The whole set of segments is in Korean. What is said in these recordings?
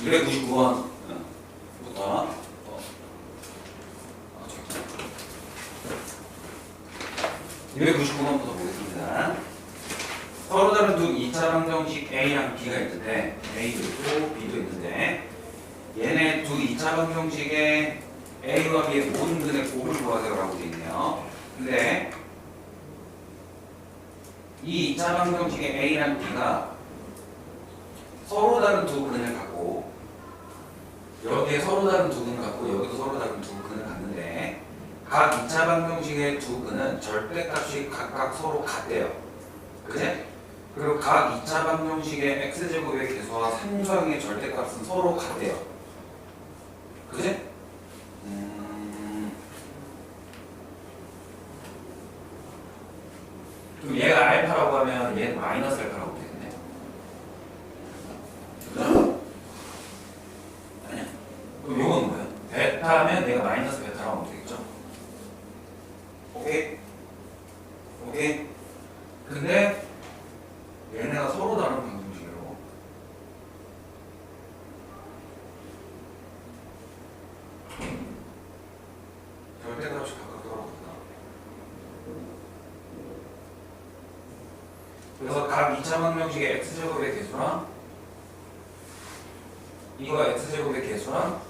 299번부터 299번부터 보겠습니다. 서로 다른 두 2차 방정식 A랑 B가 있는데 A도 있고 B도 있는데 얘네 두 2차 방정식에 A와 B의 모든 근의 곱을 구하세요라고 되어 있네요. 근데 이 2차 방정식의 A랑 B가 서로 다른 두 근을 갖고 여기에 서로 다른 두 근을 갖고 여기도 서로 다른 두 근을 갖는데 각 2차 방정식의 두 근은 절대값이 각각 서로 같대요. 그제? 그리고 각 2차 방정식의 x제곱의 계수와 상수항의 절대값은 서로 같대요. 그제? 그럼 얘가 알파라고 하면 얘는 마이너스 알파라고 되겠네. 그죠? 아니야. 그럼 요건 뭐야? 베타면 얘가 마이너스 베타라고 하면 되겠죠? 오케이? 오케이? 근데 얘네가 서로 다른 방정식이라고. 절대값이 각각 떨어졌다. 그래서 각 2차 방정식의 x제곱의 개수랑 이거 x제곱의 개수랑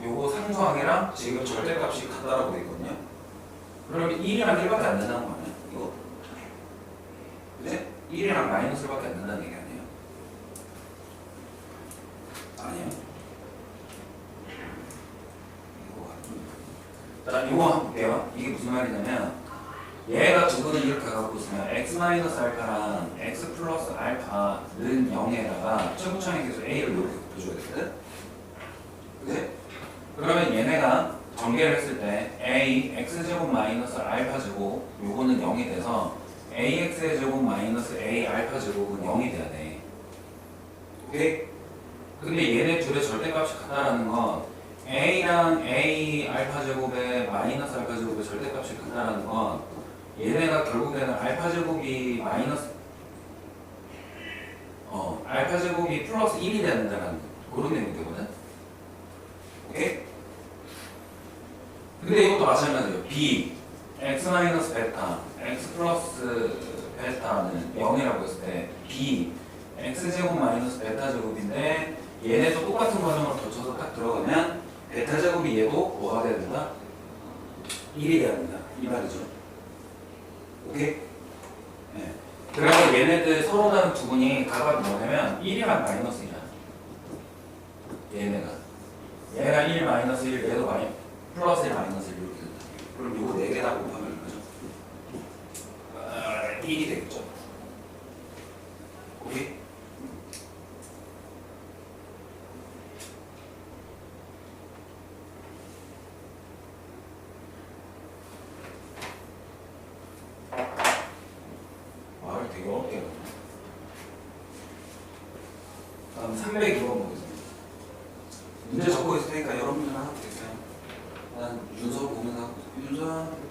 요거 상수항이랑 지금 절대값이 같다라고 되어 있거든요. 그러면 1이랑 1밖에 안 된다는 거 아니야? 이거. 그치? 1이랑 마이너스 1밖에 안 된다는 얘기 아니에요? 아니에요? 자, 이거 한번 볼게요. 이게 무슨 말이냐면 얘가 두 분을 이렇게 갖고 있으면 x-알파랑 x 플러스 알파는 0에다가 최고차의 계수 a를 이렇게 곱해줘야 되거든? 그치? 그러면 얘네가 전개를 했을 때 a x제곱 마이너스 알파제곱 요거는 0이 돼서 ax의 제곱 마이너스 a 알파제곱은 0이 돼야 돼. 오케이? 근데 얘네 둘의 절대값이 같다라는 건 a랑 a 알파제곱의 마이너스 알파제곱의 절대값이 같다라는 건 얘네가 결국에는 알파제곱이 마이너스 알파제곱이 플러스 1이 된다는 그런 내용이 되거든? 오케이? 근데 이것도 마찬가지예요. b x 마이너스 베타 x 플러스 베타는 0이라고 했을 때 b x제곱 마이너스 베타제곱인데 얘네도 똑같은 과정을 거쳐서 딱 들어가면 베타제곱이 얘도 뭐가 돼야 된다? 1이 돼야 된다. 이 말이죠. 오케이? 네. 그래서 얘네들 서로 다른 두 분이 각각 뭐냐면 1이랑 마이너스 1이야. 얘가 1 마이너스 1, 얘도 플러스 1 마이너스 1 이렇게 된다. 그럼 이거 4개 다 곱하면 그죠? 1이 되겠죠? 오케이? 말을 되게 어렵게 해요. 다음 302번 보겠습니다. 문제 적고 있을 테니까 여러분들 하나 보겠어요. 난 윤서 보면서 하고 있어요. 윤서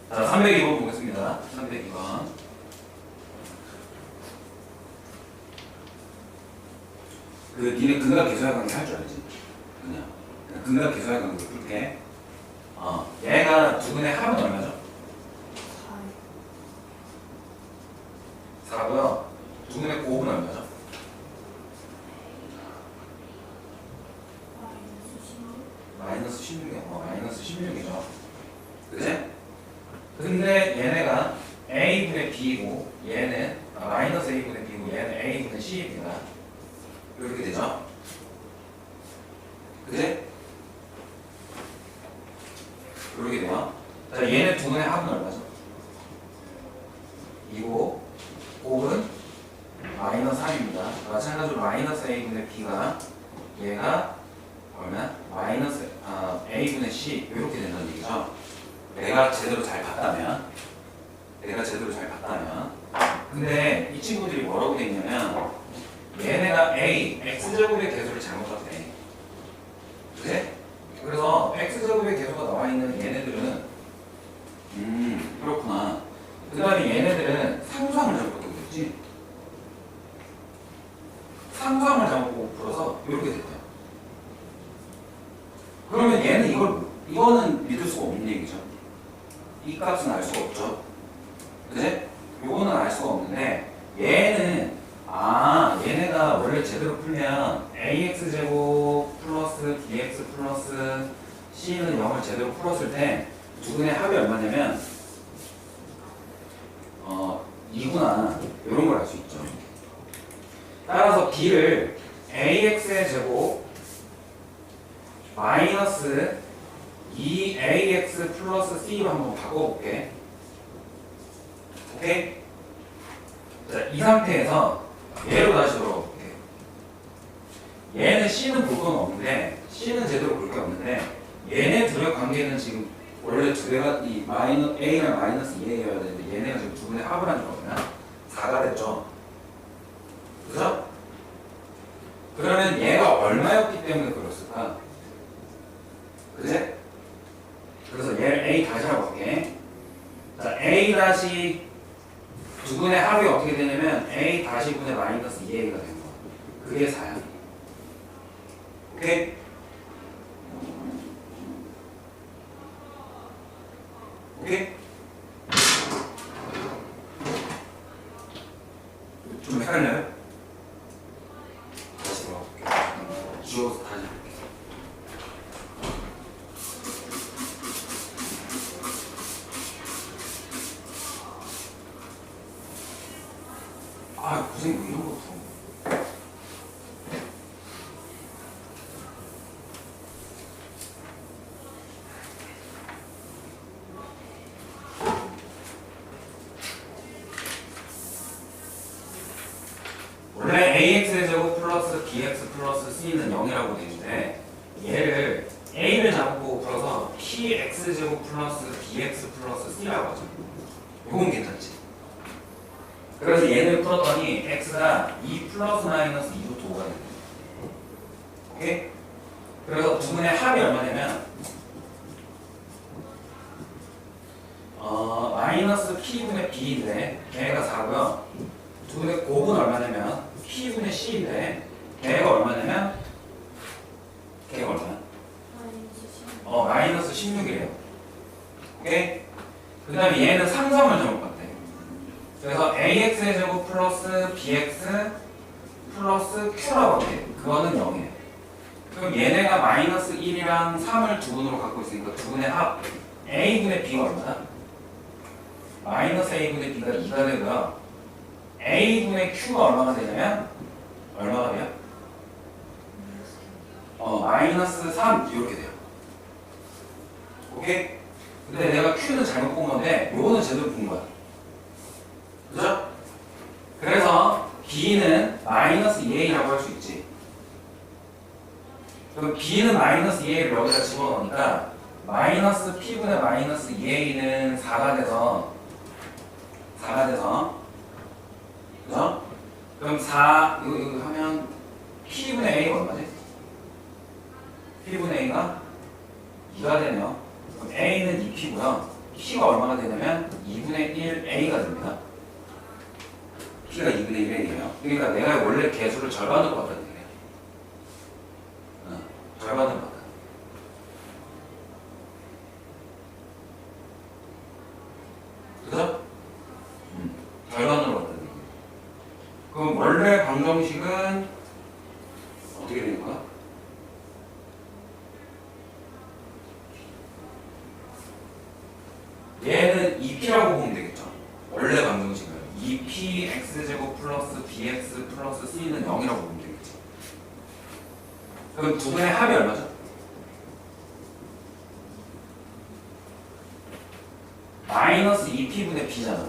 자, 302번 보겠습니다. 302번. 니네 근각 계수할 관계 할 줄 알지? 그냥 근각 계수할 관계 풀게. 얘가 두 근의 합은 얼마죠? 4고요. 두 근의 곱은 얼마죠? 마이너스 16이요. 마이너스 16이죠. 그치? 근데 얘네가 a분의 b이고 얘는 마이너스 a분의 b고 얘는 a분의 c입니다. 이렇게 되죠? 그지? 이렇게 돼요. 자, 얘네 두 분의 합은 얼마죠? 2고 곱은 마이너스 3입니다. 마찬가지로 마이너스 a분의 b가 얘가 얼마야? 마이너스 a분의 c 이렇게 된다는 얘기죠. 내가 제대로 잘 봤다면 근데 이 친구들이 뭐라고 돼 있냐면 얘네가 a x제곱의 개수를 잘못 봤대. 그래? 그래서 x제곱의 개수가 나와 있는 얘네들은 그렇구나. 그 다음에 얘네들은 상수함을 잘못 보고 있지. 상수함을 잘못 보고 풀어서 이렇게 됐대요. 그러면 얘는 이거는 믿을 수가 없는 얘기죠. 이 값은 알 수가 없죠. 그지? 요거는 알 수가 없는데 얘는 얘네가 원래 제대로 풀면 ax제곱 플러스 bx 플러스 c는 0을 제대로 풀었을 때 두 분의 합이 얼마냐면 2구나 이런 걸 알 수 있죠. 따라서 b를 ax의 제곱 마이너스 2ax 플러스 c로 한번 바꿔볼게. 오케이? 자, 이 상태에서 얘로 다시 돌아볼게. 얘는 c는 볼 건 없는데 c는 제대로 볼 게 없는데 얘네 둘의 관계는 지금 원래 두 개가 이 a랑 마이너스 2a여야 되는데 얘네가 지금 두 분의 합을 한 거거든요. 4가 됐죠. 그죠? 그러면 얘가 얼마였기 때문에 그랬을까? 그지? 그래서 얘를 a 다시라고 할게. 자, a 다시 두 분의 합이 어떻게 되냐면 a 다시 분의 마이너스 2a가 되는 거야. 그게 4야. 오케이? 오케이? 좀 헷갈려요? 다시 돌아볼게요. 지워서 다시 볼게요. 고생 뭐 이런 거 없어. 원래 ax의 제곱 플러스 bx 플러스 c는 0이라고 되는데 얘를 a를 잡고 풀어서 px 제곱 플러스 bx 플러스 c라고 하죠. 이건 괜찮지? 그래서 얘를 풀었더니 x가 2 플러스 마이너스 2루트 5가 됩니다. 오케이? 그래서 두 분의 합이 얼마냐면 마이너스 p분의 b인데 걔가 4고요. 두 분의 곱은 얼마냐면 p분의 c인데 걔가 얼마냐면 걔가 얼마야? 마이너스 16이래요. 오케이? 그 다음에 얘는 상성을 잘못 봤대. 그래서 ax의 제곱 플러스 bx 플러스 q라고 해. 그거는 0이에요. 그럼 얘네가 마이너스 1이랑 3을 두 분으로 갖고 있으니까 두 분의 합 a분의 b가 얼마다? 마이너스 a분의 b가 2가 되고요. a분의 q가 얼마가 되냐면 얼마가 돼요? 마이너스 3 이렇게 돼요. 오케이? 근데 내가 q는 잘못 본 건데 요거는 제대로 본 거야. 그죠? 그래서 b는 마이너스 2a라고 할 수 있지. 그럼 b는 마이너스 2a를 여기다 집어넣으니까 마이너스 p분의 마이너스 2a는 4가 돼서 그죠? 그럼 4 이거 하면 p분의 a가 얼마지? p분의 a가 2가 되네요. 그럼 a는 2p고요. p가 얼마가 되냐면 2분의 1 a가 됩니다. p가 2분의 1 a예요. 그러니까 내가 원래 개수를 절반으로 봤다는 얘기예요. 절반으로 봤다. 그죠? 절반으로 봤다는 얘기예요. 그럼 원래 방정식은 어떻게 되는 거야? 얘는 2p라고 보면 되겠죠. 원래 방정식은 2p x제곱 플러스 bx 플러스 c는 0이라고 보면 되겠지. 그럼 두 분의 합이 얼마죠? 마이너스 2p분의 b잖아.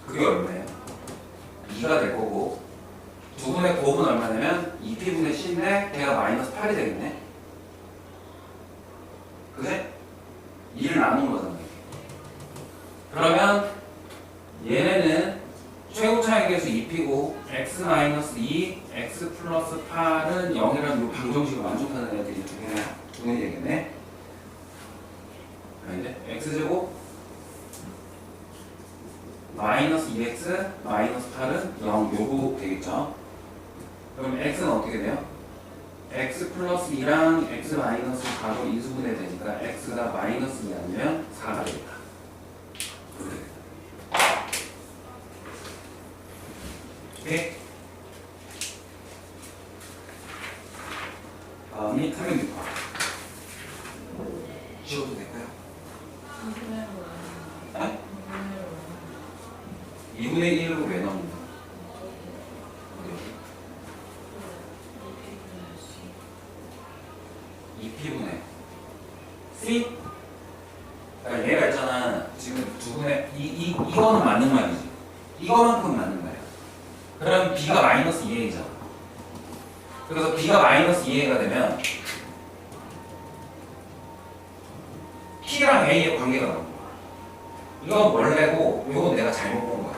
그게 얼마예요? 2가 될 거고 두 분의 곱은 얼마냐면 2p분의 c인데 걔가 마이너스 8이 되겠네. 그래? 2를 나눈 거잖아. 그러면 얘네는 최고 차이계수 2p고 x 마이너스 2, x 플러스 8은 0이라는 이 방정식을 만족하는 애들이 두 개나 되겠네. 이제 x제곱 마이너스 2x 마이너스 8은 0 요거 되겠죠. 그럼 x는 어떻게 돼요? x 플러스 2랑 x 마이너스 4로 인수분해 되니까 x가 마이너스 2 아니면 4가 되겠다. 그렇게 되겠다. 오케이? 다음이 306번. 지워도 될까요? 2분의 1로 왜 넣는 거야? 어디? 2p분의 C? 그러니까 얘가 있잖아. 지금 두 분의 이거는 맞는 말이지. 이거만큼 맞는 말이야. 그럼 B가 마이너스 2A잖아. 그래서 B가 마이너스 2A가 되면 P랑 A의 관계가 나온 거야. 이건 원래고 이건 내가 잘못 본 거야.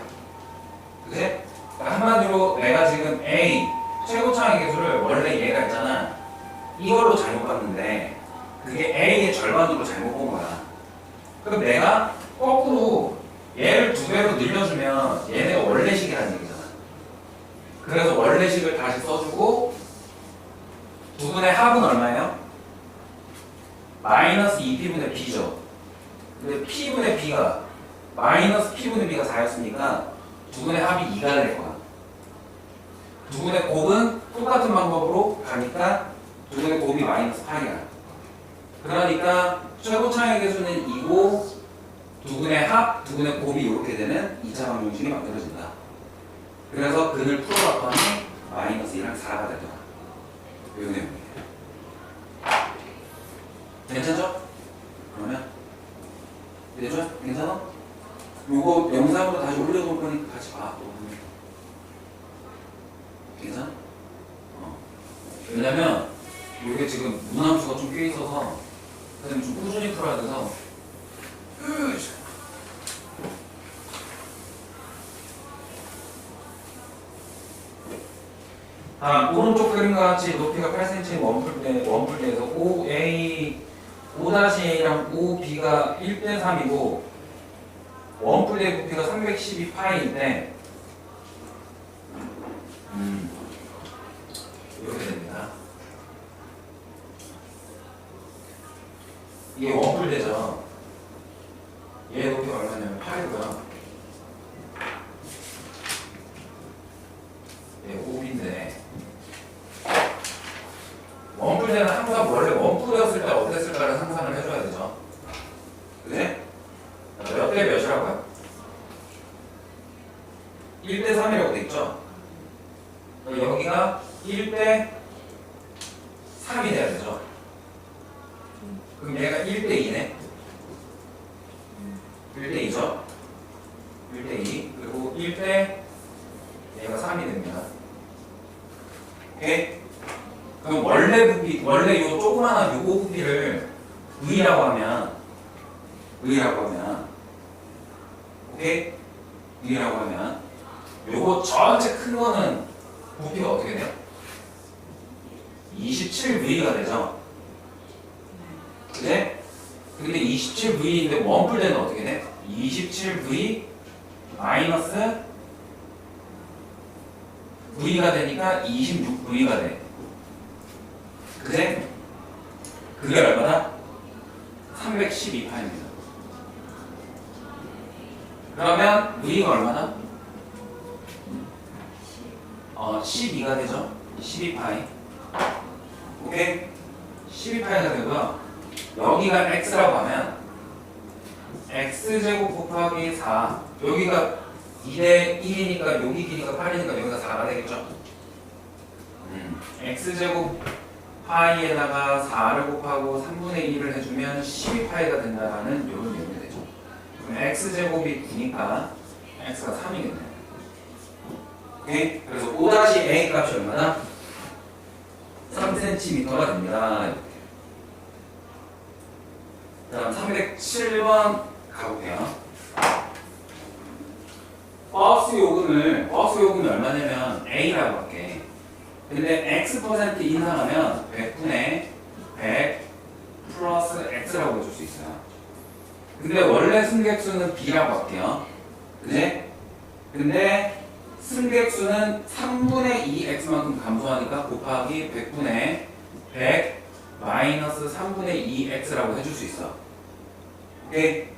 그치? 그러니까 한마디로 내가 지금 A 최고차의 계수를 원래 얘가 있잖아. 이걸로 잘못 봤는데 그게 A의 절반으로 잘못 본 거야. 그럼 내가 거꾸로 얘를 2배로 늘려주면 얘네가 원래식이라는 얘기잖아. 그래서 원래식을 다시 써주고 두 분의 합은 얼마예요? 마이너스 2p분의 b죠. 근데 p분의 b가 마이너스 p분의 b가 4였으니까 두 분의 합이 2가 될 거야. 두 분의 곱은 똑같은 방법으로 가니까 두 분의 곱이 마이너스 8이야. 그러니까 최고차의 계수는 2고 두 분의 합, 두 분의 곱이 이렇게 되는 2차 방정식이 만들어진다. 그래서 근을 풀어봤더니 마이너스 2랑 4가 되더라. 이 내용이에요. 괜찮죠? 그러면 되죠? 괜찮아? 요거 영상으로 다시 올려놓을 거니까 같이 봐. 괜찮아? 왜냐면 이게 지금 문함수가 좀 꽤 있어서 선생님 좀 꾸준히 풀어야 돼서 오른쪽 그림과 같이 높이가 8cm 원뿔대에서 5-A랑 5B가 1대3이고 원뿔대 부피가 312파이인데 이렇게 됩니다. 이게 원뿔대죠. 얘 높이가 얼마냐면 8이고요. 얘 5B인데 원뿔대는 항상 원래 원뿔이었을 때 어땠을까를 상상을 해줘야 되죠. 그지? 몇 대 몇이라고요? 1대3이라고 돼 있죠? 여기가 1대3이 돼야 되죠. 그럼 얘가 1대2네. 1대2죠? 1대2 그리고 1대 얘가 3이 됩니다. 오케이? 그럼 원래 부피, 원래 요 조그마한 요거 부피를 V라고 하면 오케이? V라고 하면 요거 전체 큰 거는 부피가 어떻게 돼요? 27V가 되죠? 그래? 근데 27V인데 원뿔대는 어떻게 돼? 27V 마이너스 V가 되니까 26V가 돼. 그래? 그게 얼마나? 312파입니다. 그러면 V가 얼마나? 12가 되죠? 12파이. 오케이? 12파이가 되고요. 여기가 x라고 하면 x제곱 곱하기 4 여기가 2대 1이니까 여기 길이가 8이니까 여기가 4가 되겠죠? x제곱 파이에다가 4를 곱하고 3분의 2를 해주면 12파이가 된다라는 이런 내용이 되죠. 그럼 x제곱이 9니까 x가 3이겠네요. 오케이? 그래서 5-a 값이 얼마나? 3cm가 됩니다. 이렇게. 다음 307번 가볼게요. 버스 요금이 얼마냐면 a라고 할게. 근데 x% 인상하면 100분의 100 플러스 x라고 해줄 수 있어요. 근데 원래 승객수는 b라고 할게요. 그지? 근데 승객수는 3분의 2x만큼 감소하니까 곱하기 100분의 100 마이너스 3분의 2x라고 해줄 수 있어. 오케이?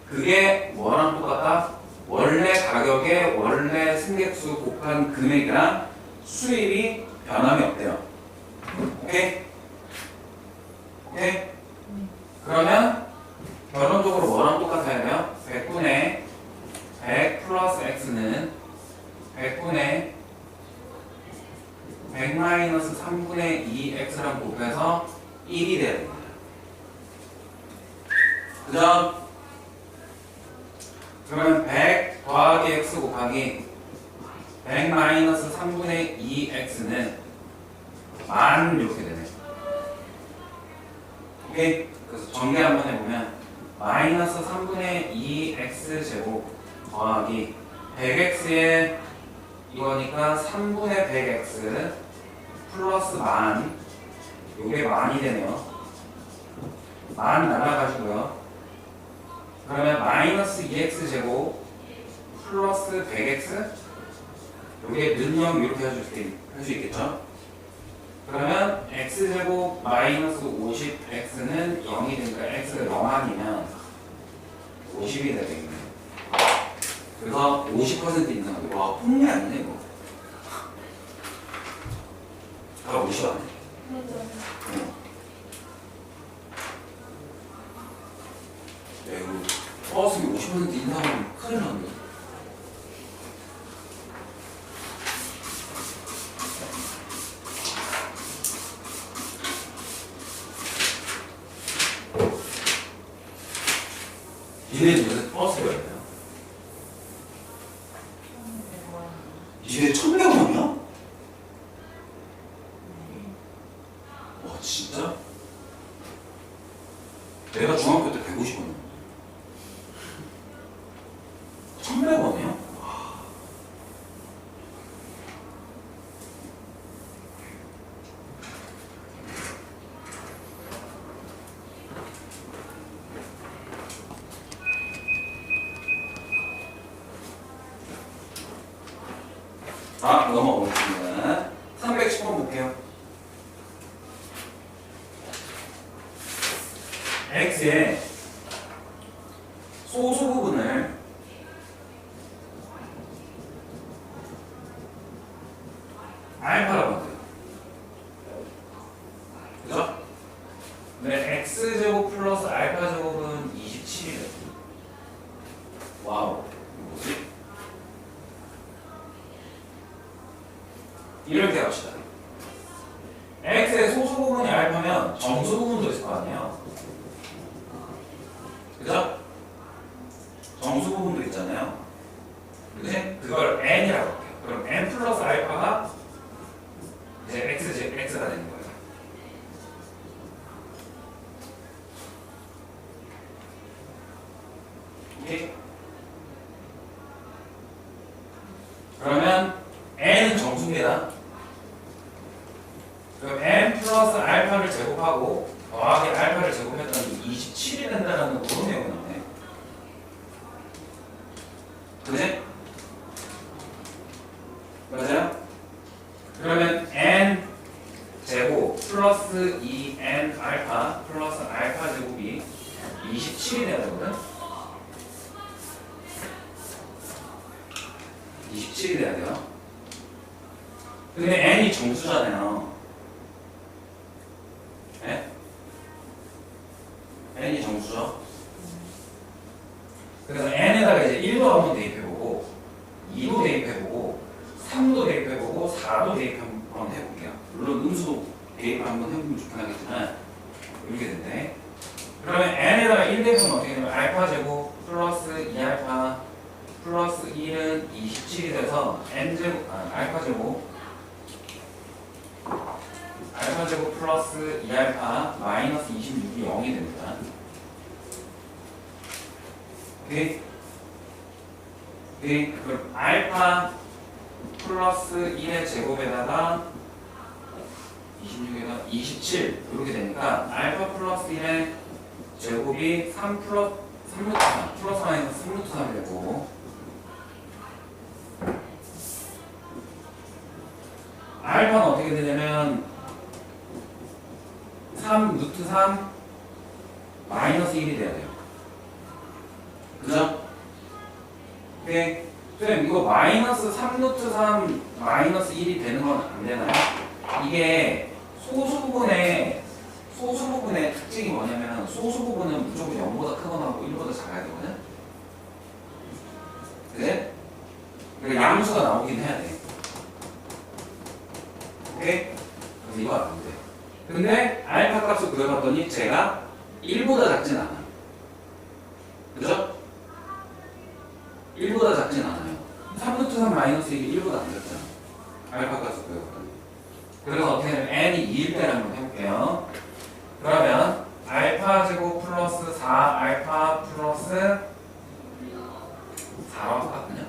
그게 뭐랑 똑같다? 원래 가격에 원래 승객수 곱한 금액이랑 수입이 변함이 없대요. 오케이? 오케이? 그러면 결론적으로 뭐랑 똑같아야 돼요? 100분의 100 플러스 x는 100분의 100 마이너스 3분의 2x랑 곱해서 1이 돼야 됩니다. 그죠? 그러면 100 더하기 x 곱하기 100 마이너스 3분의 2x는 만 이렇게 되네. 오케이? 그래서 정리 한번 해보면 마이너스 3분의 2x 제곱 더하기 100x에 이거니까 3분의 100x 플러스 만, 요게 만이 되네요. 만 날아가시고요. 그러면 마이너스 2x 제곱 플러스 100x, 요게 는영 이렇게 할 수 있겠죠? 그러면 x제곱 마이너스 50x는 0이 되니까 x가 0 아니면 50이 되겠네요. 그래서 50% 인상하기. 와, 폭리 아니네 이거. 아, 50 아니네. 야, 이거 버스비 50% 인상하면 큰일 나네. 니네 요새 버스가 있나요? 니네 1,100원이야? 와, 진짜? 내가 중학교 때 150원이야. 1,100원이야? 넘어가겠습니다. 310번 볼게요. x의 소수 부분을 알파라고 하세요. 그죠? 네, x제곱 플러스 알파제곱은 27이래요. 와우. 뭐지? 이렇게 합시다. x의 소수 부분이 알파면 정수 부분도 있을 거 아니에요. 그죠? 정수 부분도 있잖아요. 그지? 그걸 n이라고 할게요. 그럼 n 플러스 알파가 이제 x가 되는 거예요. 오케이? 그러면 n은 정수입니다. 그럼 n 플러스 알파를 제곱하고 더하기 알파를 제곱했더니 27이 된다는 그런 내용이 나오네. 그지? 맞아요? 그러면 n 제곱 플러스 2n 알파 플러스 알파 제곱이 27이 돼야 되거든? 27이 돼야 돼요. 근데 n이 정수잖아요. 네? n이 정수죠. 그래서 n에다가 이제 1도 한번 대입해보고 2도 대입해보고 3도 대입해보고 제곱 4도 대입 한번 해볼게요. 물론 음수도 대입 한번 해보면 좋긴 하겠지만 이렇게 된대. 그러면 n에다가 1 대입하면 어떻게 되냐면 알파 제곱 플러스 2알파 플러스 1은 27이 돼서 n제곱 알파 제곱 플러스 2알파 마이너스 26이 0이 됩니다. 오케이? 오케이? 그럼 알파 플러스 1의 제곱에다가 26에다가 27 이렇게 되니까 알파 플러스 1의 제곱이 3 플러스 3루트 3 플러스 마이너스 3루트 3이 되고 알파는 어떻게 되냐면 3 루트 3 마이너스 1이 돼야 돼요. 그죠? 오케이? 선생님 이거 마이너스 3 루트 3 마이너스 1이 되는 건 안 되나요? 이게 소수 부분의 특징이 뭐냐면 소수 부분은 무조건 0보다 크거나 하고 1보다 작아야 되거든? 그래? 그러니까 양수가 나오긴 해야 돼. 오케이? 그래서 이거 안 돼. 근데 알파 값을 구해봤더니 제가 1보다 작진 않아. 그죠? 1보다 작진 않아요. 3루트 3 마이너스 1이 1보다 안 작잖아. 알파 값을 구해봤더니. 그래서 어떻게 하냐면 n이 2일 때를 한번 해볼게요. 그러면 알파 제곱 플러스 4 알파 플러스 4랑 똑같거든요.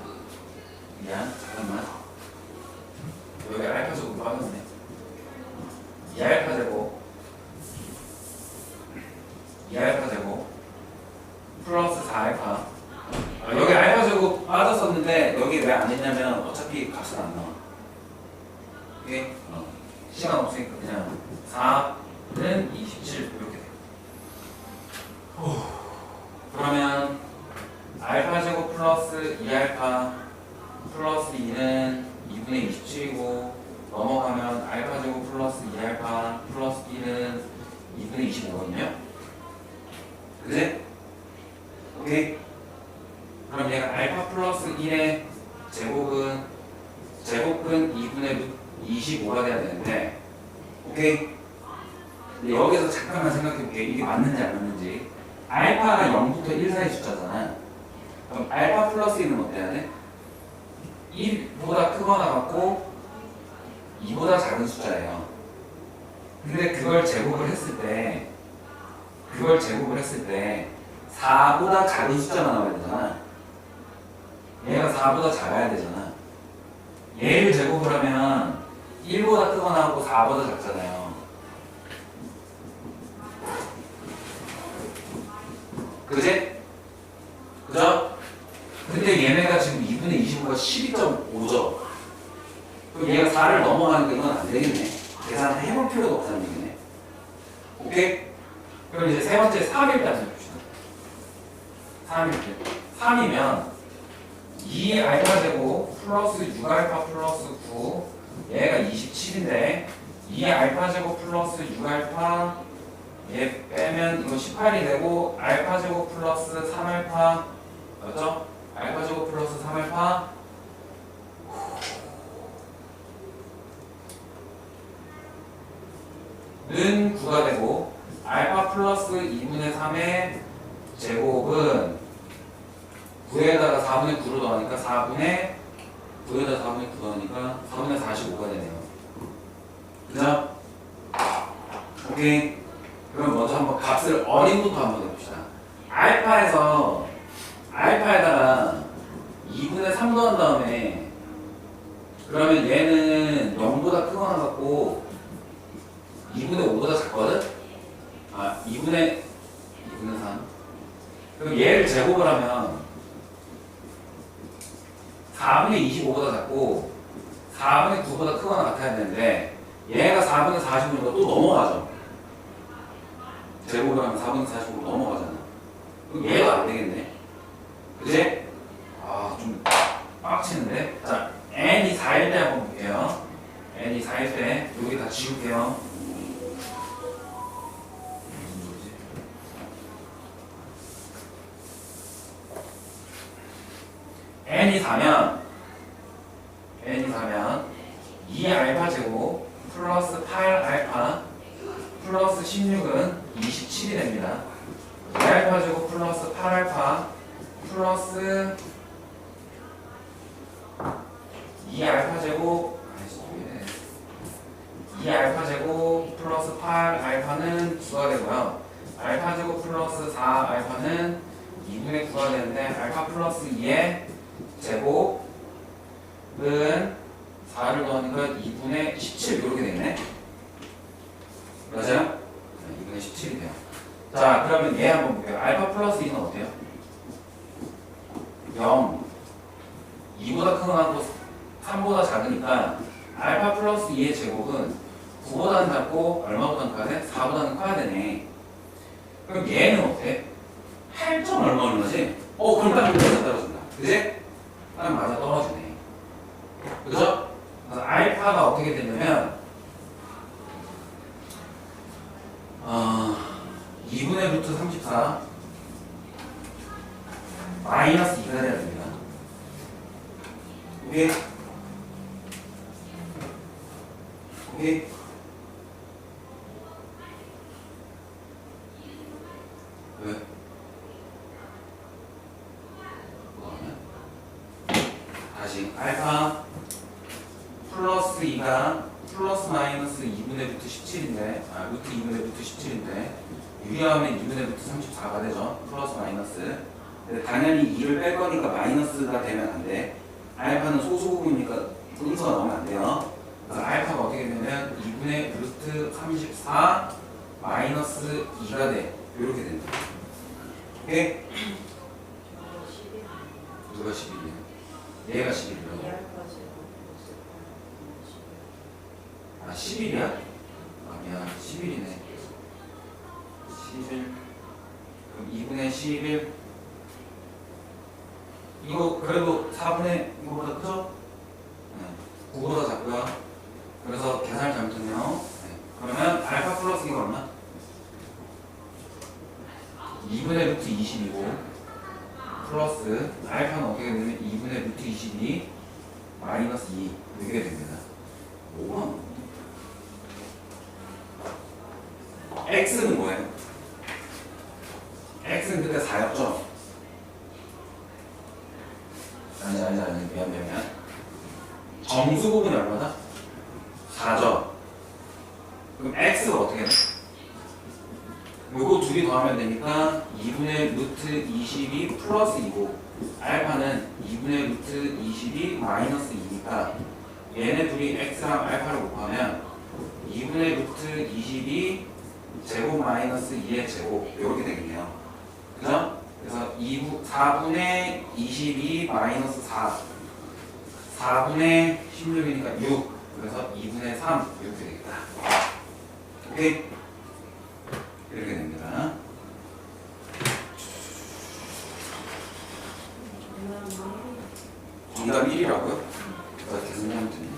미안, 잠깐만. 여기 알파 제곱 빠졌네. 2알파 제곱 플러스 4알파 여기 알파 제곱 빠졌었는데 여기 왜 안 했냐면 어차피 값은 안 나와. 오케이? 시간 없으니까 그냥 4는 27 이렇게 돼. 그러면 알파 제곱 플러스 2알파 플러스 2는 2분의 27이고 넘어가면 알파 제곱 플러스 2알파 플러스 1은 2분의 25거든요. 그지? 오케이? 그럼 얘가 알파 플러스 1의 제곱은 2분의 25가 돼야 되는데 오케이? 근데 여기서 잠깐만 생각해볼게. 이게 맞는지 안 맞는지. 알파가 0부터 1 사이 숫자잖아. 그럼 알파 플러스 1은 어때야 돼? 1보다 크거나 같고 2보다 작은 숫자예요. 근데 그걸 제곱을 했을 때 4보다 작은 숫자가 나와야 되잖아. 얘가 4보다 작아야 되잖아. 얘를 제곱을 하면 1보다 크거나 하고 4보다 작잖아요. 그지? 그죠? 근데 얘네가 지금 2분의 25가 12.5죠. 그럼 얘가 4를 넘어가니까 이건 안 되겠네. 계산을 해볼 필요도 없다는 얘기네. 오케이? 그럼 이제 세 번째 3일 때 한번 봅시다. 3일 때. 3이면 2알파 제곱 플러스 6알파 플러스 9 얘가 27인데 2알파 제곱 플러스 6알파 얘 빼면 이거 18이 되고 알파 제곱 플러스 3알파 맞죠? 알파 제곱 플러스 3알파 는 9가 되고 알파 플러스 2분의 3의 제곱은 9에다가 4분의 9로 더하니까 9에다 4분의 9 더하니까 4분의 45가 되네요. 그죠? 오케이. 그럼 먼저 한번 값을 어림부터 한번 해봅시다. 알파에다가 2분의 3 더한 다음에 그러면 얘는 0보다 크거나 같고 2분의 5보다 작거든? 2분의 3 그럼 얘를 제곱을 하면 4분의 25보다 작고 4분의 9보다 크거나 같아야 되는데 얘가 4분의 45니까 또 넘어가죠. 제곱을 하면 4분의 45로 넘어가잖아. 그럼 얘가 안 되겠네. 그지? 좀 빡치는데? 자, n이 4일 때 한번 볼게요. n이 4일 때 여기 다 지울게요. n이 4면 2알파 제곱 플러스 8알파 플러스 16은 27이 됩니다. 2알파 제곱 플러스 8알파 플러스 2알파 제곱 2알파 제곱 플러스 8알파는 9가 되고요. 알파 제곱 플러스 4알파는 2분의 9가 되는데 알파 플러스 2의 제곱은 4를 더하니까 2분의 17 이렇게 되네. 맞아요? 2분의 17이 돼요. 자, 그러면 얘 한번 볼게요. 알파 플러스 2는 어때요? 0. 2보다 큰 거하고 3보다 작으니까 알파 플러스 2의 제곱은 9보다는 작고 얼마보다는 커야 돼? 4보다는 커야 되네. 그럼 얘는 어때? 8점 얼마지? 그럼 딱 여기서 떨어진다. 그지? 딱 맞아 떨어지네. 그죠? 그래서 알파가 어떻게 되냐면 2분의 루트 34 마이너스 2가 돼야 됩니다. 오케이? 오케이? 왜? 뭐하냐? 다시 알파 플러스 2가 플러스 마이너스 2분의 루트 17인데 루트 2분의 루트 17인데 유리하면 2분의 루트 34가 되죠. 플러스 마이너스. 근데 당연히 2를 뺄 거니까 마이너스가 되면 안 돼. 알파는 소수부분이니까 분수가 나오면 안 돼요. 그래서 알파가 어떻게 되냐면 2분의 루트 34 마이너스 2가 돼. 이렇게 된다. 오케이? 누가 11이야? 얘가 11이라고? 11이야? 아니야, 11이네. 11. 그럼 2분의 11. 이거 그래도 4분의 이거보다 크죠? 네. 9보다 작고요. 그래서 계산을 잘못했네요. 네. 그러면 알파 플러스 이거 얼마? 2분의 루트 22고 플러스 알파는 어떻게 되냐면 2분의 루트 22 마이너스 2 이렇게 됩니다. 뭐야? x는 뭐예요? x는 그때 4였죠? 아니 미안 정수 부분이 얼마다? 4죠? 그럼 x가 어떻게 돼? 요거 둘이 더하면 되니까 2분의 루트 22 플러스 2고 알파는 2분의 루트 22 마이너스 2니까 얘네 둘이 x랑 알파를 곱하면 2분의 루트 22 제곱 마이너스 2의 제곱 이렇게 되겠네요. 그죠? 그래서 4분의 22 마이너스 4 4분의 16이니까 6 그래서 2분의 3 이렇게 되겠다. 오케이? 이렇게 됩니다. 정답 1이라고요? 계산하면 됩니다.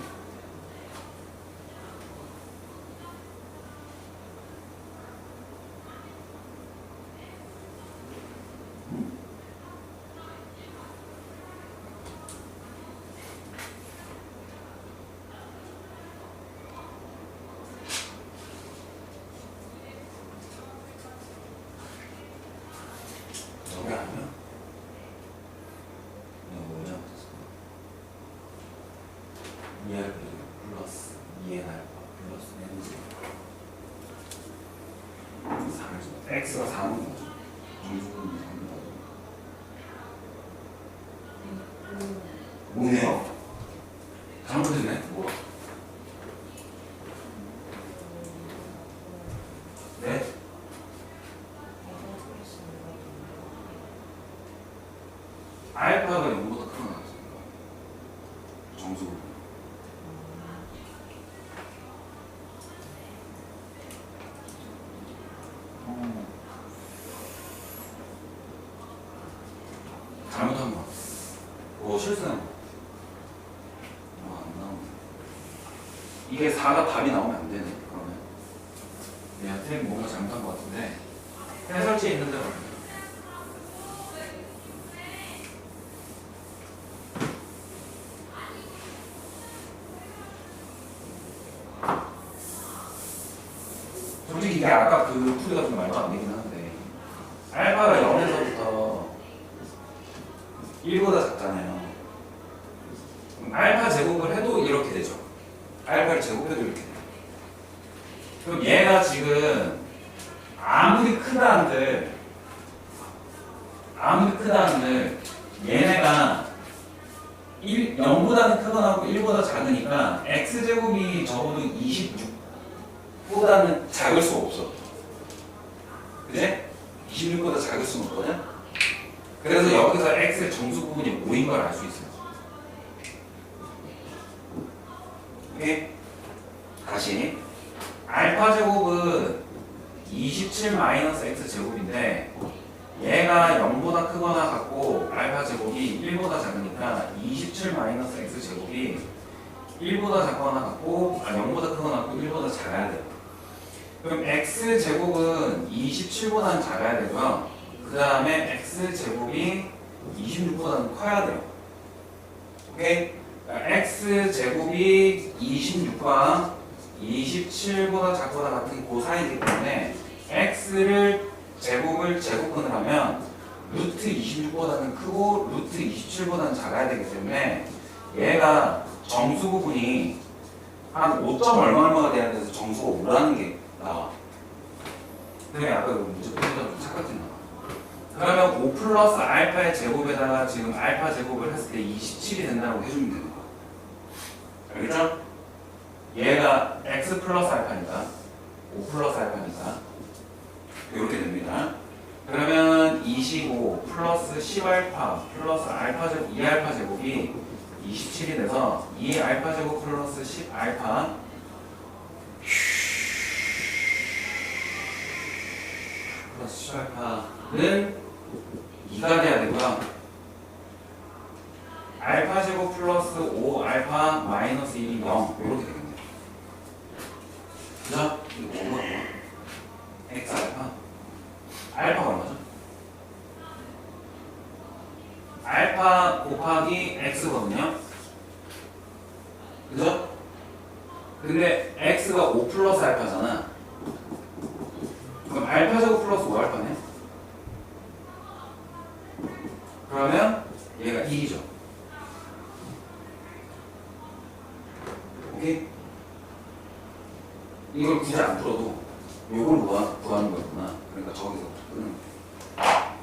플러스 2n 알파 플러스 n제곱 x가 4는 거죠. 뭐네요? 잘못했네. 뭐? 네? 알파가 0보다 크게 나왔습니다. 정수 잘못한 거. 실수한 거. 안 나오네. 이게 4가 답이 나오면 안 되네. 그러면. 얘한테 뭔가 잘못한 거 같은데. 해설지에 있는데 말이야. 이게 아까 그 풀이가 좀 말도 안 되긴 하는데 알파가 0에서부터 1보다 작잖아요. 그럼 알파 제곱을 해도 이렇게 되죠. 알파를 제곱해도 이렇게 돼요. 그럼 얘가 지금 아무리 크다 한들 얘네가 0보다는 크거나 하고 1보다 작으니까 x제곱이 적어도 26보다는 작을 수가 없어. 그지? 26보다 작을 수는 없거든? 그래서 여기서 x의 정수 부분이 5인 걸 알 수 있어요. 오케이? 다시 알파 제곱은 27-x 제곱인데 얘가 0보다 크거나 같고 알파 제곱이 1보다 작으니까 27-x 제곱이 1보다 작거나 같고 0보다 크거나 같고 1보다 작아야 돼요. 그럼 x 제곱은 27보다는 작아야 되고요. 그 다음에 x 제곱이 26보다는 커야 돼요. 오케이? 그러니까 x 제곱이 26과 27보다 작거나 같은 그 사이이기 때문에 x를 제곱을 제곱근을 하면 루트 26보다는 크고 루트 27보다는 작아야 되기 때문에 얘가 정수 부분이 한 5점 얼마가 돼야 돼서 정수가 오라는 게 나와. 근데 아까 그 문제 풀이가 좀 착각했나 봐. 그러면 5 플러스 알파의 제곱에다가 지금 알파 제곱을 했을 때 27이 된다고 해주면 되는 거야. 알겠죠? 얘가 x 플러스 알파니까 5 플러스 알파니까 이렇게 됩니다. 그러면 25 플러스 10알파 플러스 알파 제곱 2알파 제곱이 27이 돼서 2알파 제곱 플러스 10알파 플러스 10알파는 2가 돼야 되고요. 알파 제곱 플러스 5알파 마이너스 1이 0 이렇게 되겠네요. 그죠? 이거 뭐가 x 알파 알파가 얼마죠? 알파 곱하기 x거든요. 그죠? 근데 x가 5 플러스 알파잖아. 그럼 알파 제곱 플러스 5알파네. 그러면 얘가 1이죠. 오케이? 이걸 굳이 안 풀어도 요걸 구하는 거였구나. 그러니까 저기서 끄는 거야.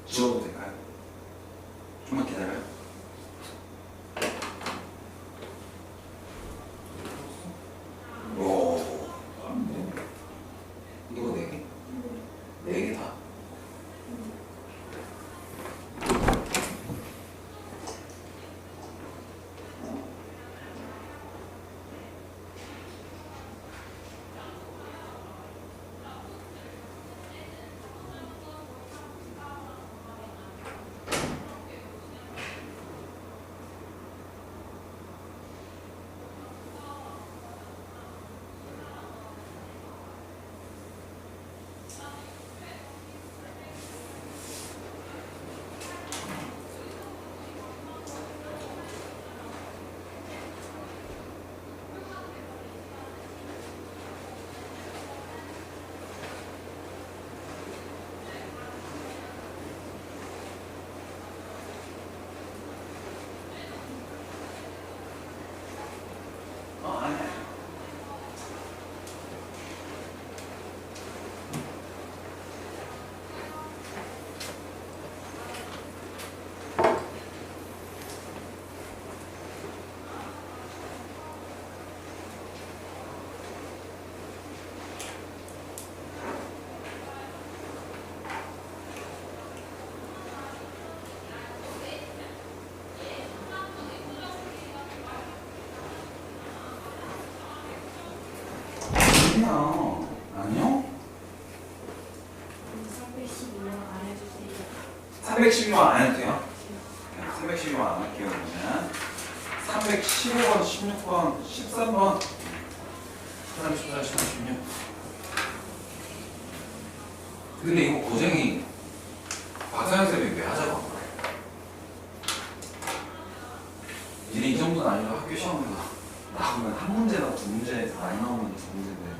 지워도 될까요? 좀만 기다려요. 오, 이거 4개? 4개 다? 아니야. 아니요? 312번 안 해주세요. 312번 안 해도 돼요? 312번 안 할게요. 그러면 315번, 16번, 13번 13, 14, 15, 16 근데 이거 고생이 박사형 쌤이 왜 하자고 니네 이 정도는 아니고 학교 시험으로 나오면 한 문제나 두 문제 많이 나오면 두 문제인데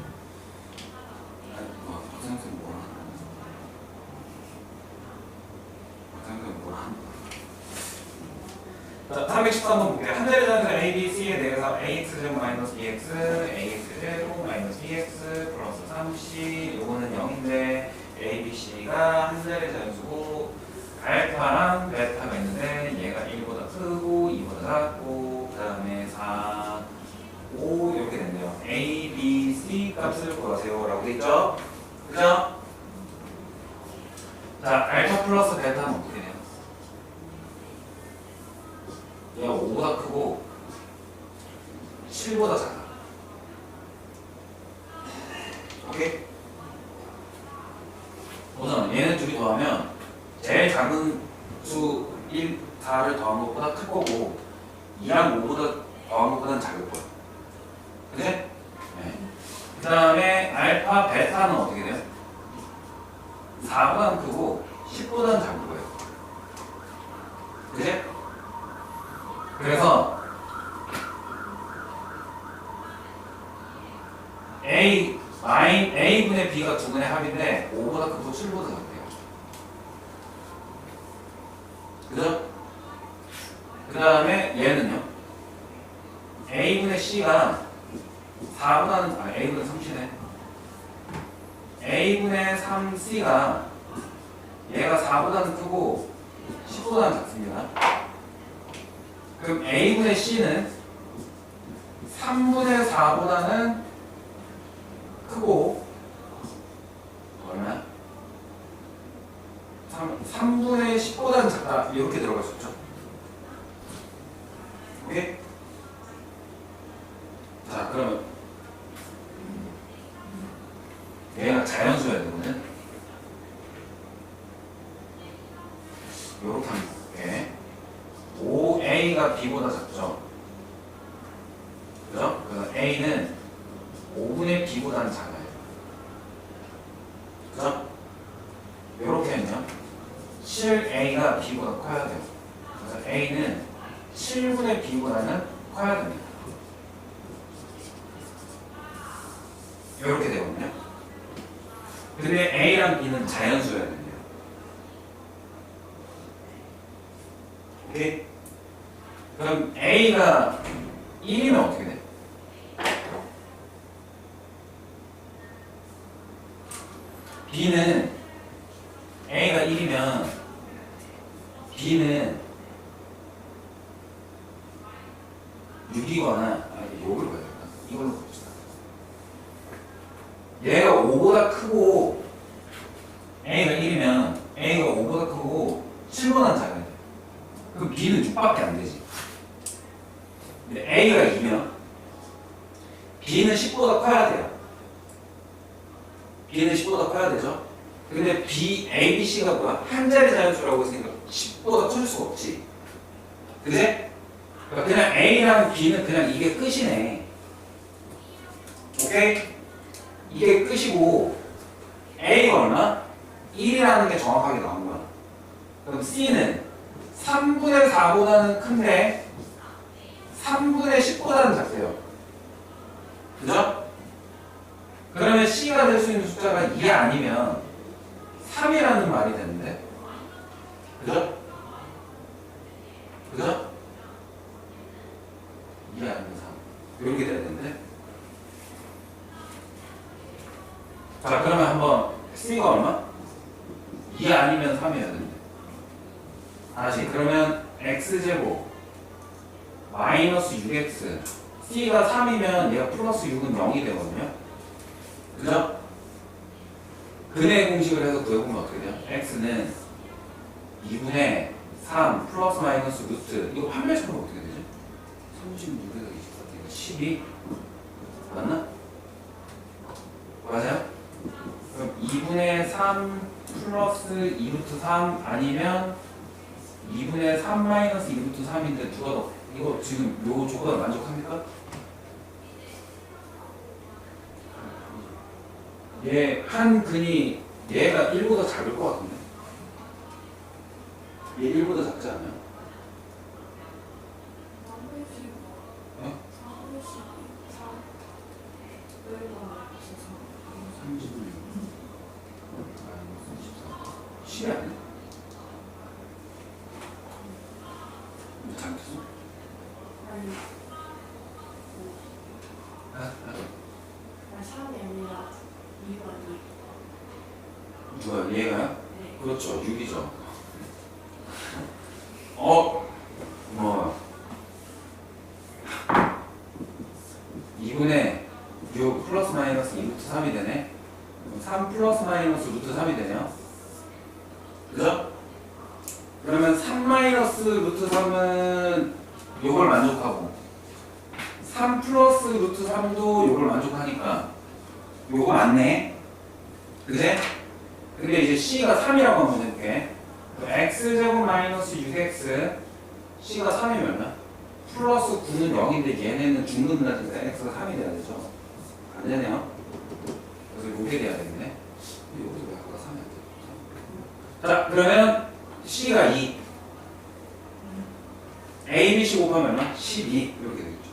박사형 쌤이 뭐라 하나 박사형 쌤이 뭐라 하나 자, 313번 볼게요. 한 자리 전에서 A, B, C에 대해서 AX제곱 마이너스 BX, AX제곱 마이너스 BX 플러스 3C 요거는 0인데 A, B, C가 한 자리 자연수고 알파랑 베타가 있는데 얘가 1보다 크고 2보다 작고 그 다음에 4, 5 이렇게 된대요. A, B, C 값을 구하세요 라고 돼 있죠? 그죠? 자, 알파 플러스 베타는 어떻게 돼요? 얘가 5보다 크고 7보다 작아. 오케이? 우선 얘네 둘이 더하면 제일 작은 수 1, 4를 더한 것보다 클 거고 2랑 5보다 더한 것보다는 작을 거야. 그치? 네. 그 다음에 알파, 베타는 어떻게 돼요? 4보다는 크고 10보다는 작을 거예요. 그치? 그래서 A분의 B가 두 분의 합인데 5보다 크고 7보다 작대요. 그죠? 그 다음에 얘는요. A분의 C가 4보다는 A분의 3C네. A분의 3C가 얘가 4보다는 크고 10보다는 작습니다. 그럼 A분의 C는 3분의 4보다는 크고 얼마야? 3분의 10보다는 작다 이렇게 들어갈 수 있죠. 오케이? 자 그러면 얘가 자연수야 되거든. 요렇게 하면 볼게. 5A가 B보다 작죠? 그죠? 그래서 A는 5분의 B보다는 작아요. 그죠? 요렇게 하면 7A가 B보다 커야 돼요. 그래서 A는 7분의 B보다는 커야 됩니다. 요렇게 되거든요. 근데 A랑 B는 자연수여야 됩니다. 오케이? 그럼 A가 1이면 어떻게 돼? B는 A가 1이면 B는 6이거나 여기로 가야 되겠다. 이걸로 봅시다. 얘가 5보다 크고 A가 1이면 A가 5보다 크고 7보다 작아야 돼. 그럼 B는 6밖에 안 되지. 근데 A가 2면 B는 10보다 커야 돼요. B는 10보다 커야 되죠. 근데 A, B, C가 뭐야? 한 자리 자연수라고 했으니까 10보다 커질 수가 없지. 그치? 그러니까 그냥 A랑 B는 그냥 이게 끝이네. 오케이? 이게 끝이고 A가 얼마? 1이라는 게 정확하게 나온 거야. 그럼 C는 3분의 4보다는 큰데 3분의 10보다는 작대요. 그죠? 그러면 C가 될 수 있는 숫자가 2 아니면 3이라는 말이 되는데 그죠? 그죠? 2 아니면 3 이렇게 돼야 되는데 자 그러면 한번 C가 얼마? 2 아니면 3이어야 되는데 다시 그러면 X제곱 마이너스 6X C가 3이면 얘가 플러스 6은 0이 되거든요. 그죠? 근의 공식을 해서 구해보면 어떻게 돼요? X는 2분의 3 플러스 마이너스 루트 이거 판별식으로 어떻게 되죠? 36에서 24 12 맞나? 3 플러스 2루트 3 아니면 2분의 3 마이너스 2루트 3인데 누가 더 이거 지금 요 조건 만족합니까? 얘 한 근이 얘가 1보다 작을 것 같은데 얘 1보다 작지 않아요? 어? 10이 아니야? 잘못했어? 누가 얘가요? 그렇죠 6이죠 뭐 2분의 6 플러스 마이너스 2루트 3이 되네 3 플러스 마이너스 루트 3이 되네요 그죠? 그러면 3 마이너스 루트 3은 요걸 만족하고 3 플러스 루트 3도 요걸 만족하니까 요거 맞네 그제? 근데 이제 C가 3이라고 한번 해볼게 X제곱 마이너스 6X C가 3이면 플러스 9는 0인데 얘네는 중근다니까 X가 3이 돼야 되죠 안 되네요 그래서 요게 돼야 되겠네 여기서 왜 아까 3이 안 돼? 자 그러면 C가 2 A, B, C 곱하면 얼마? 12 이렇게 되겠죠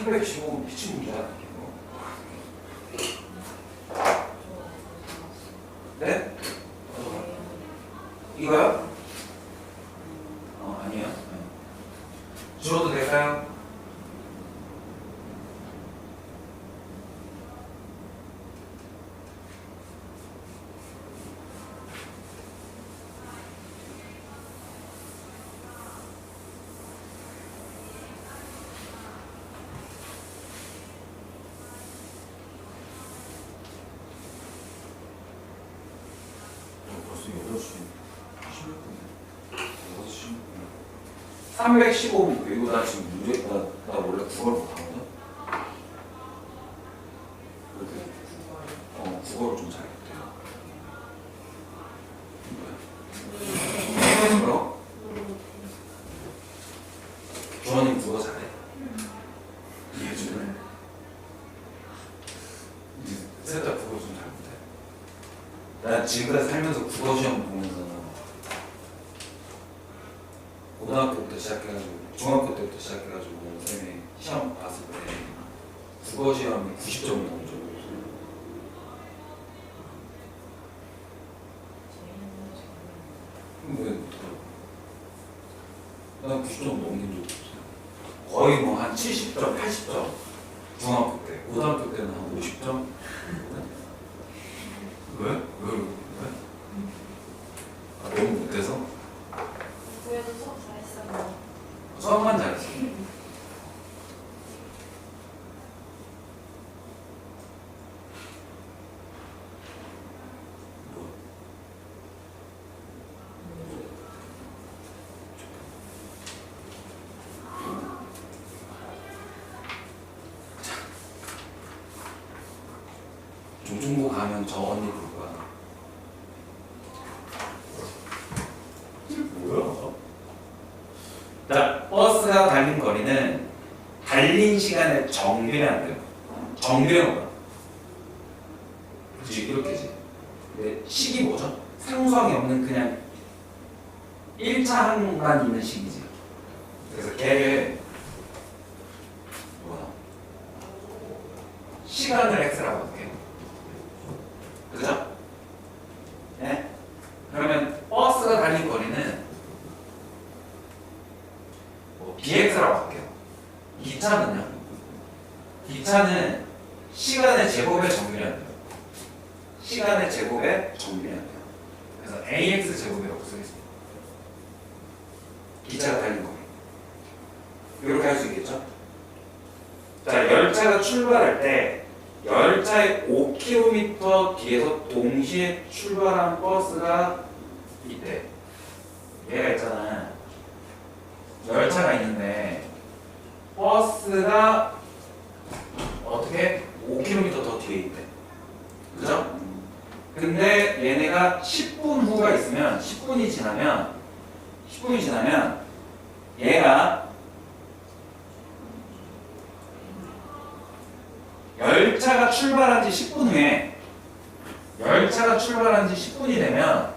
백 15분 미친 문제야. 네? 이거요? 아니에요. 줄어도 될까요? 벌써 8시 16분이야. 6시 16분. 315분. 이거 나 지금 문제, 나 원래 국어를 못하거든? 국어를 좀 잘했대요. 뭐야? 주원님 국어 잘해? 예준은? 살짝 국어 좀 잘 못해. 나 지금까지 살면서 국어 시험 보면서 고등학교 때 시작해가지고 중학교 때부터 시작해가지고 선생님이 시험 봤을 때 국어 시험이 90점이 나오죠. 왜 못하고? 난 90점 넘긴 적 없어요. 거의 뭐 한 70점, 80점 중학교 때, 고등학교 때는 한 50점. 왜? 아, 너무 못해서? 그래도 수업 잘했어요. 수학만 잘했어. 조중고 가면 저 언니 볼 거야. 뭐야? 자, 버스가 달린 거리는 달린 시간에 정비례 안 돼요. 정비례는 뭐야? 그치, 이렇게지. 근데 식이 뭐죠? 상수항이 없는 그냥 1차 항만 있는 식이지. 그래서 걔를 뭐야? 시간을 x라고 할게요. 그죠? 네? 그러면 버스가 달린 거리는 뭐 bx라고 할게요. 기차는요? 기차는 시간의 제곱에 정비례한대요. 시간의 제곱에 정비례한대요. 그래서 ax 제곱이라고 쓰겠습니다. 기차가 달린 거예요. 이렇게 할 수 있겠죠? 자, 열차가 출발할 때 열차의 5km 뒤에서 동시에 출발한 버스가 있대. 얘가 있잖아. 열차가 있는데 버스가 어떻게 5km 더 뒤에 있대. 그죠? 근데 얘네가 10분 후가 있으면 10분이 지나면 얘가 열차가 출발한 지 10분 후에 열차가 출발한 지 10분이 되면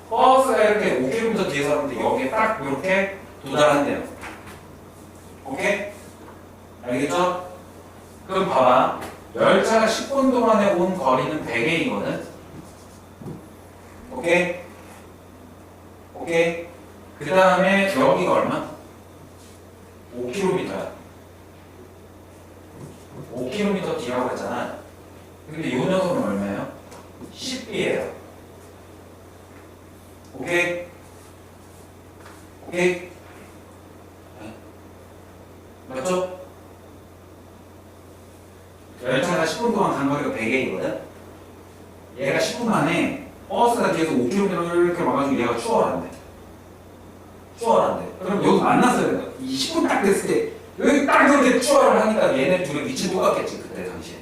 버스가 이렇게 5km 뒤에서 하는데 여기에 딱 이렇게 도달한대요. 오케이? 알겠죠? 그럼 봐봐. 열차가 10분 동안에 온 거리는 100A거든? 오케이? 오케이? 그 다음에 여기가 얼마? 5km야. 5km 뒤라고 했잖아. 근데 이 녀석은 얼마예요? 10B예요. 오케이? 오케이? 네. 맞죠? 열차가 10분 동안 간 거리가 100A거든? 얘가 10분 만에 버스가 뒤에서 5km를 이렇게 와가지고 얘가 추월한대. 그럼 여기 만났어야 돼. 이 10분 딱 됐을 때 여기 딱 이렇게 추월을 하니까 얘네 둘의 위치는 똑같겠지, 그때 당시에.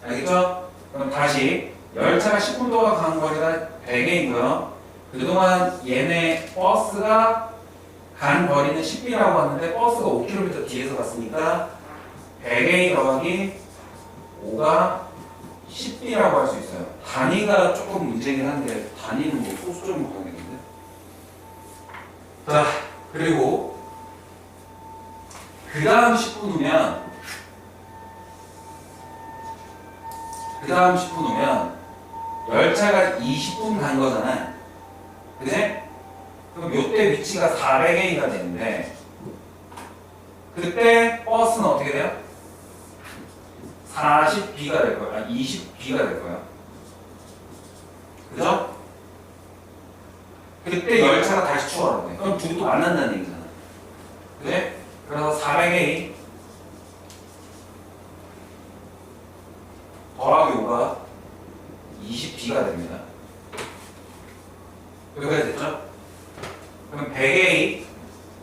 알겠죠? 그럼 다시 열차가 10분 동안 간 거리가 100A고요. 그동안 얘네 버스가 간 거리는 10B라고 하는데 버스가 5km 뒤에서 갔으니까 100A 더하기 5가 10B라고 할 수 있어요. 단위가 조금 문제긴 한데 단위는 뭐 소수점으로 가겠는데. 자, 그리고 그 다음 10분 후면 열차가 20분 간 거잖아. 그지? 그럼 요때 위치가 400A가 되는데 그때 버스는 어떻게 돼요? 40B가 될 거야. 20B가 될 거야. 그죠? 그때 열차가 다시 추월하네. 그럼 둘이 또 만난다는 얘기잖아. 그래? 그래서 400A 더하기 5가 20B가 됩니다. 여기까지 됐죠? 그럼 100A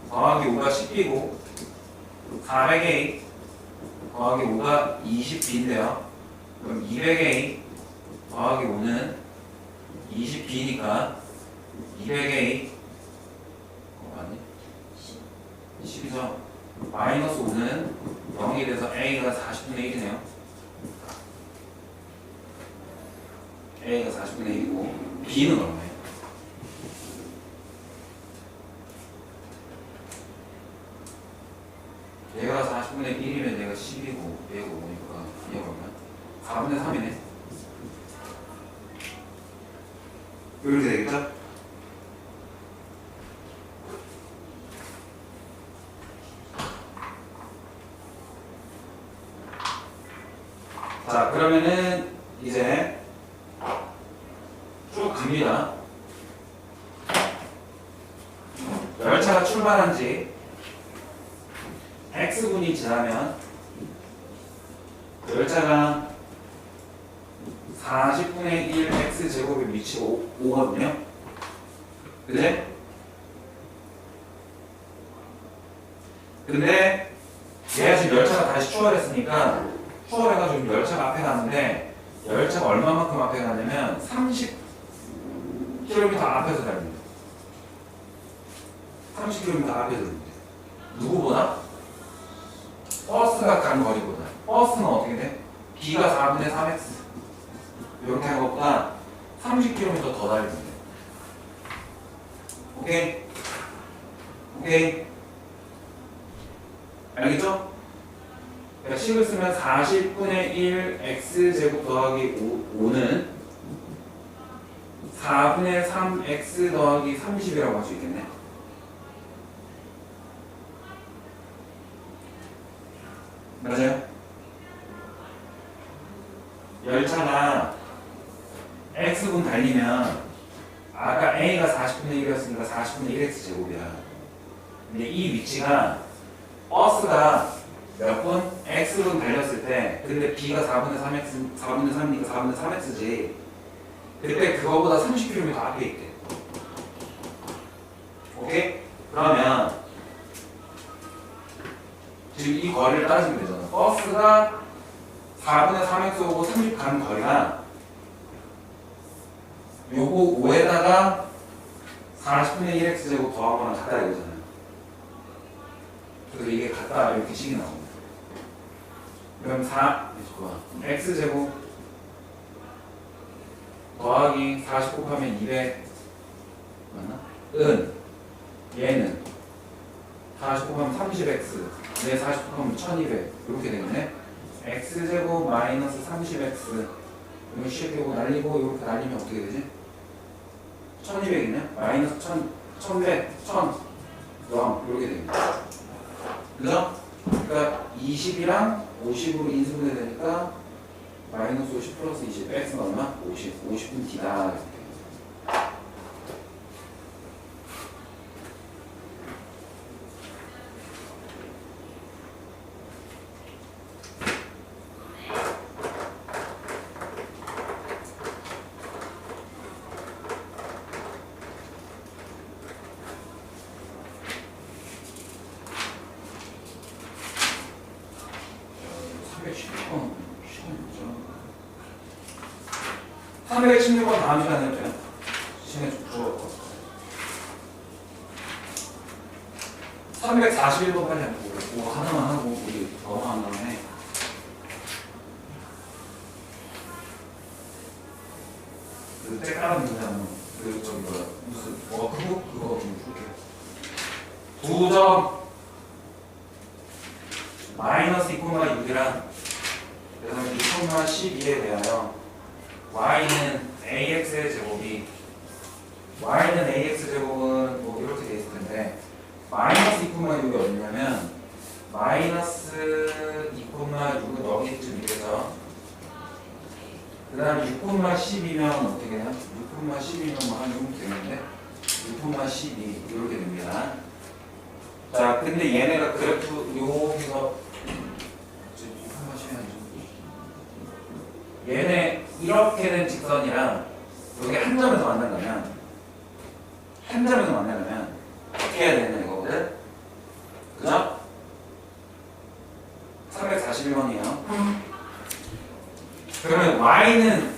더하기 5가 10B고 400A 더하기 5가 20B인데요. 그럼 200A 더하기 5는 20B니까 200A 아니 10이죠. 마이너스 5는 0이 돼서 A가 40분의 1이네요. A가 40분의 1이고 B는 얼마예요? 얘가 40분의 1이면 얘가 10이고 얘가 5니까 얘가 얼마야? 4분의 3이네. 이렇게 되겠죠? 자, 그러면은 이제 쭉 갑니다. 열차가 출발한 지 X분이 지나면 열차가 40분의 1 X제곱에 위치고 오거든요. 그래? 근데 얘가 지금 열차가 다시 추월했으니까 추월해가지고 열차가 앞에 가는데 열차가 얼마만큼 앞에 가냐면 30km 앞에서 달립니다. 30km 앞에서 달립니다. 누구보다? 버스가 간 거리보다. 버스는 어떻게 돼? B가 4분의 3x 이렇게 한 것보다 30km 더 달리면 돼. 오케이? 오케이? 알겠죠? 그러니까 식을 쓰면 40분의 1 x제곱 더하기 5는 4분의 3 x 더하기 30이라고 할 수 있겠네. 맞아요? 열차가 x분 달리면 아까 a가 40분의 1이었으니까 40분의 1x 제곱이야. 근데 이 위치가 버스가 몇 분? x분 달렸을 때 근데 b가 4분의 3x, 4분의 3이니까 4분의 3x지. 그때 그거보다 30km 앞에 있대. 오케이? 그러면 지금 이 거리를 따지면 되잖아. 버스가 4분의 3x 오고 30 가는 거리가 요거 5에다가 40분의 1x 제곱 더하거나 같다 이거잖아요. 그래서 이게 같다 이렇게 식이 나옵니다. 그럼 x 제곱 더하기 40 곱하면 200 맞나? 은 얘는 40 곱하면 30x 얘 40 곱하면 1200 이렇게 되겠네. x제곱 마이너스 30x 이거 씌우고 날리고 이렇게 날리면 어떻게 되지? 1200이네? 마이너스 1100, 1000 0 이렇게 됩니다. 그죠? 그러니까 20이랑 50으로 인수분해 되니까 마이너스 50 플러스 20 x는 얼마? 50 50분 뒤다. 316번 다음 시간에 해볼게요. 시간이 좀 줄었고 341번 빨리 하고 뭐 하나만 하고 우리 넘어간 다음에 그 째깔한 문제는 그 저기 뭐야 무슨 그거 좀 풀게요. 2점 마이너스 2,6이랑 그래서 2,12에 대하여 y는 ax의 제곱이 y는 ax 제곱은 뭐 이렇게 돼 있을 텐데 마이너스 2,6이 어디냐면 마이너스 2,6은 여기쯤이겠죠. 그 다음에 6,12면 어떻게 해요? 6,12면 뭐 한 정도 되는데 6,12 이렇게 됩니다. 자 근데 얘네가 그래프 여기서 얘네 이렇게 된 직선이랑 여기 한 점에서 만나려면 어떻게 해야 되냐 이거거든? 그죠? 341번이에요. 그러면 y는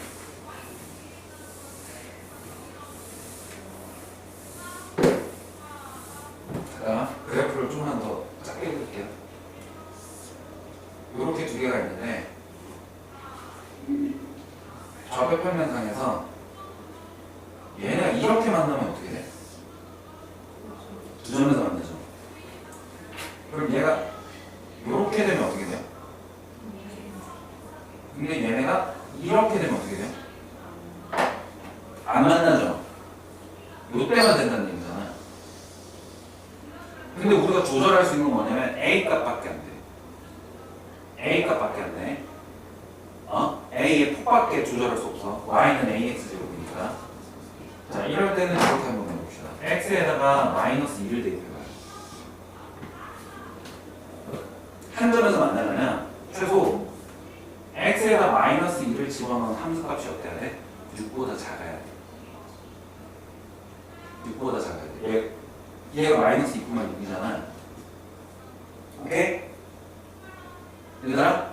자, 그래프를 좀만 더 작게 해볼게요. 이렇게 두 개가 있는데 좌표 평면상에서 얘네가 이렇게 만나면 어떻게 돼? 두 점에서 만나죠. 그럼 얘가 이렇게 되면 어떻게 돼요? 근데 얘네가 이렇게 되면 어떻게 돼요? 안 만나죠. 이때만 된다는 얘기잖아. 근데 우리가 조절할 수 있는 건 뭐냐면 A 값밖에 안 돼. A 값밖에 안 돼. A의 폭밖에 조절할 수 없어. Y는 AX 제곱이니까. 자, 이럴 때는 이렇게 한번 해봅시다. X에다가 마이너스 2를 대입해봐요. 한 점에서 만나려면 최소 X에다 마이너스 2를 집어넣은 함수값이 어때야 돼? 6보다 작아야 돼. 6보다 작아야 돼. 얘가 마이너스 2,6이잖아. 오케이? 얘들아?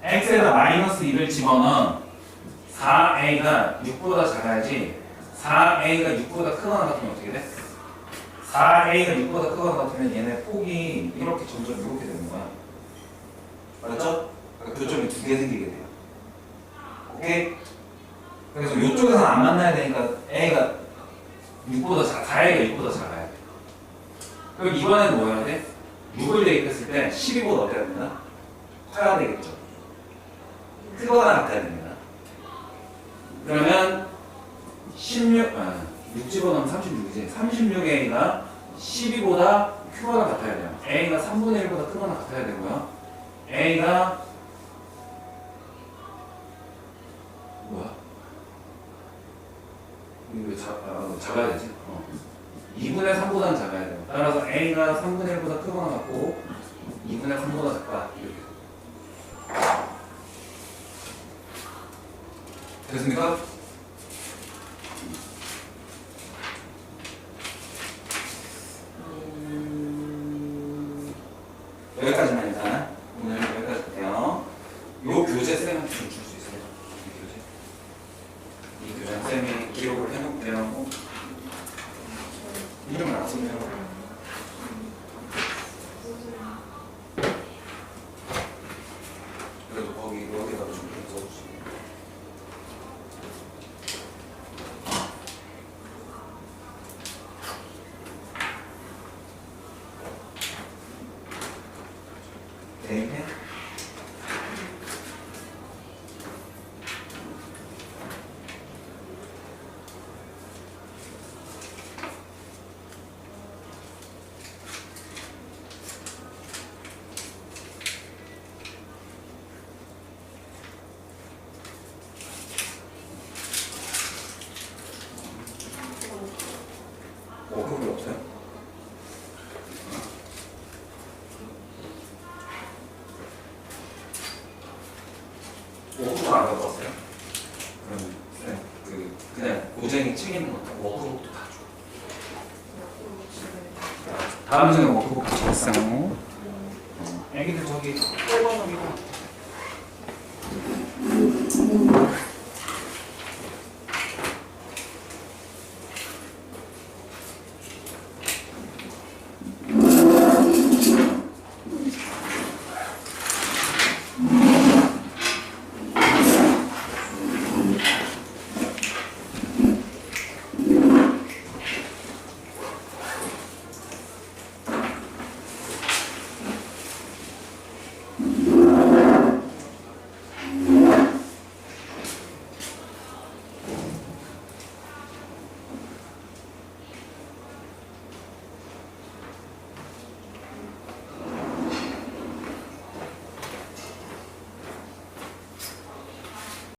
x에다 마이너스 2를 집어넣은 4a가 6보다 작아야지 4a가 6보다 크거나 같으면 어떻게 돼? 4a가 6보다 크거나 같으면 얘네 폭이 이렇게 점점 이렇게 되는 거야. 맞죠? 그러니까 교점이 두 개 생기게 돼요. 오케이? 그래서 이쪽에서는 안 만나야 되니까 a가 4a가 6보다 작아야 돼. 그럼 이번에는 뭐 해야 돼? 6을 대입했을 때 12보다 어때야 된다? 커야 되겠죠. 크거나 같아야 됩니다. 그러면 6 집어넣으면 36이지. 36a가 12보다 크거나 같아야 돼요. a가 3분의 1보다 크거나 같아야 되고요. a가 뭐야? 이거 작아야 되지? 2분의 3보다는 작아야 돼요. 따라서 A가 3분의 1보다 크거나 같고 2분의 3보다 작다. 이렇게. 됐습니까? 여기까지만 일단 오늘 여기까지 할게요. 요 교재 쌤한테 좀 줄 수 있어요? 이 교재 쌤이 기록을 해놓을게요. 이름을 안 쓰면 그래도 거기 여기다가 좀 써주시고. 네. 워크북이 없어요? 워크북 안 갖고 왔어요? 그러면 그냥 고쟁이 책 있는 것도 워크북도 다 줘. 다음 주에 워크북 같이 했어. 애기들 저기 8번 여기가